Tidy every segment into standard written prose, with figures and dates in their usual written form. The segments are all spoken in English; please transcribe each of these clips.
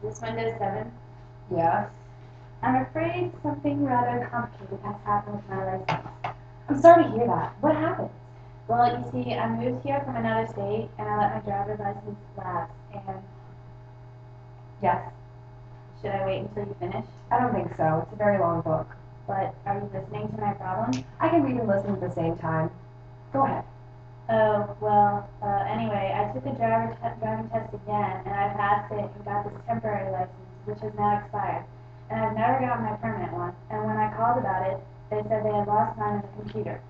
This Windows 7? Yes. I'm afraid something rather complicated has happened with my license. I'm sorry to hear that. What happened? Well, you see, I moved here from another state, and I let my driver's license lapse, and Yes. should I wait until you finish? I don't think so. It's a very long book. But are you listening to my problem? I can read and listen at the same time. Go ahead. Oh, well, anyway, I took the driving test again, and I passed it and got this temporary license, which has now expired. And I've never gotten my permanent one, and when I called about it, they said they had lost mine on the computer.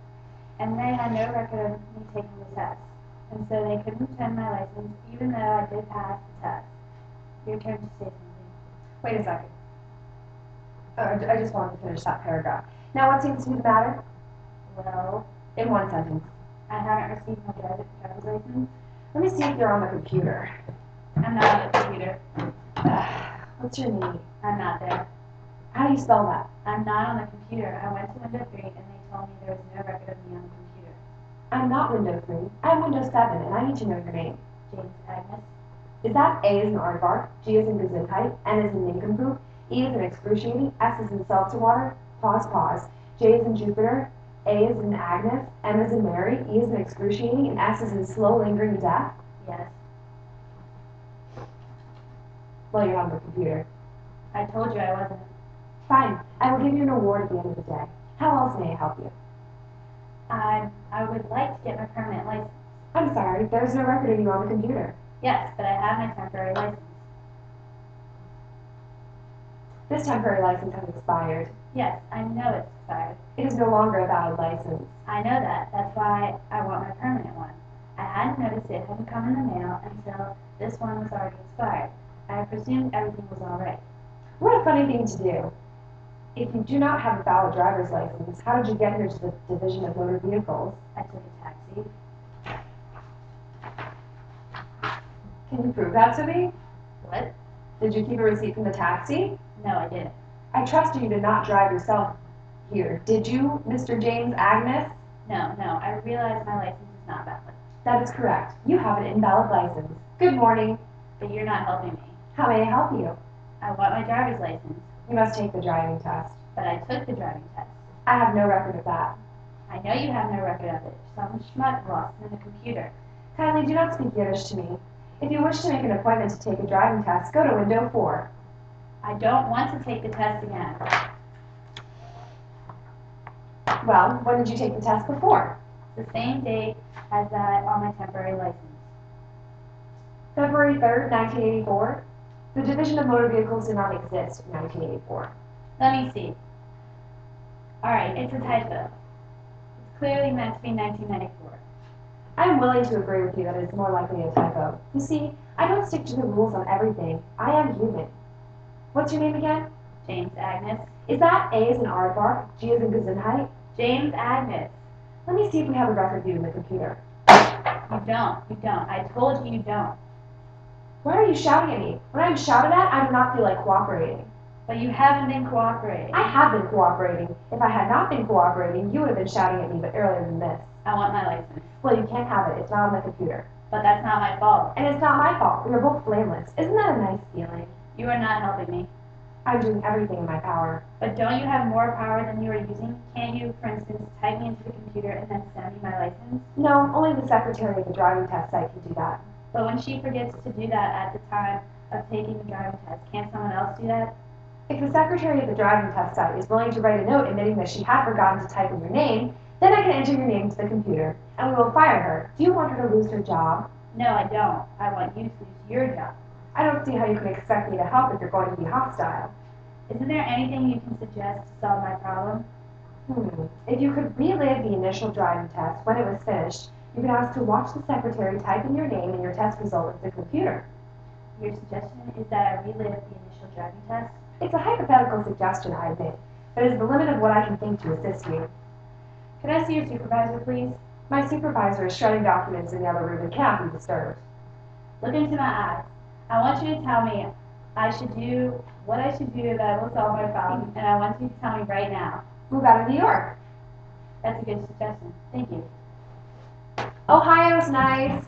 And they had no record of me taking the test. And so they couldn't send my license, even though I did pass the test. Your turn to say something. Wait a second. I just wanted to finish that paragraph. Now, what seems to be the matter? Well, In one sentence. I haven't received my driver's license. Let me see if you're on the computer. I'm not on the computer. What's your name? I'm not there. How do you spell that? I'm not on the computer. I went to Windows 3 and they told me there was no record of me on the computer. I'm not Windows 3. I'm Windows 7, and I need to know your name. James Agnes. Is that A as in aardvark, G as in gesundheit, N as in nincompoop, E as in excruciating, S as in seltzer, pause, J as in Jupiter, A as in Agnes, M as in Mary, E as in excruciating, and S as in slow lingering death? Yes. Well, you're on the computer. I told you I wasn't. Fine. I will give you an award at the end of the day. How else may I help you? I would like to get my permanent license. I'm sorry, there's no record of you on the computer. Yes, but I have my temporary license. This temporary license has expired. Yes, I know it's expired. It is no longer a valid license. I know that. That's why I want my permanent one. I hadn't noticed it hadn't come in the mail until this one was already expired. I presumed everything was all right. What a funny thing to do. If you do not have a valid driver's license, how did you get here to the Division of Motor Vehicles? I took a taxi. Can you prove that to me? What? Did you keep a receipt from the taxi? No, I didn't. I trust you did not drive yourself here. Did you, Mr. James Agnes? No, I realize my license is not valid. That is correct. You have an invalid license. Good morning. But you're not helping me. How may I help you? I want my driver's license. You must take the driving test. But I took the driving test. I have no record of that. I know you have no record of it. Some schmuck lost it in the computer. Kindly do not speak Yiddish to me. If you wish to make an appointment to take a driving test, go to window 4. I don't want to take the test again. Well, when did you take the test before? The same date as that on my temporary license. February 3rd, 1984. The Division of Motor Vehicles did not exist in 1984. Let me see. Alright, it's a typo. It's clearly meant to be 1994. I am willing to agree with you that it is more likely a typo. You see, I don't stick to the rules on everything. I am human. What's your name again? James Agnes. Is that A as in aardvark, G as in gesundheit? James Agnes. Let me see if we have a record of you in the computer. You don't. I told you you don't. Why are you shouting at me? When I'm shouted at, I do not feel like cooperating. But you haven't been cooperating. I have been cooperating. If I had not been cooperating, you would have been shouting at me, but earlier than this. I want my license. Well, you can't have it. It's not on the computer. But that's not my fault. And it's not my fault. We are both blameless. Isn't that a nice feeling? You are not helping me. I'm doing everything in my power. But don't you have more power than you are using? Can't you, for instance, type me into the computer and then send me my license? No, only the secretary of the driving test site can do that. But when she forgets to do that at the time of taking the driving test, can't someone else do that? If the secretary of the driving test site is willing to write a note admitting that she had forgotten to type in your name, then I can enter your name to the computer, and we will fire her. Do you want her to lose her job? No, I don't. I want you to lose your job. I don't see how you can expect me to help if you're going to be hostile. Isn't there anything you can suggest to solve my problem? If you could relive the initial driving test when it was finished, you could ask to watch the secretary type in your name and your test result into the computer. Your suggestion is that I relive the initial driving test? It's a hypothetical suggestion, I admit, but it is the limit of what I can think to assist you. Could I see your supervisor, please? My supervisor is shredding documents in the other room and cannot be disturbed. Look into my eyes. I want you to tell me what I should do that will solve my problem, and I want you to tell me right now. Move out of New York. That's a good suggestion. Thank you. Ohio's nice.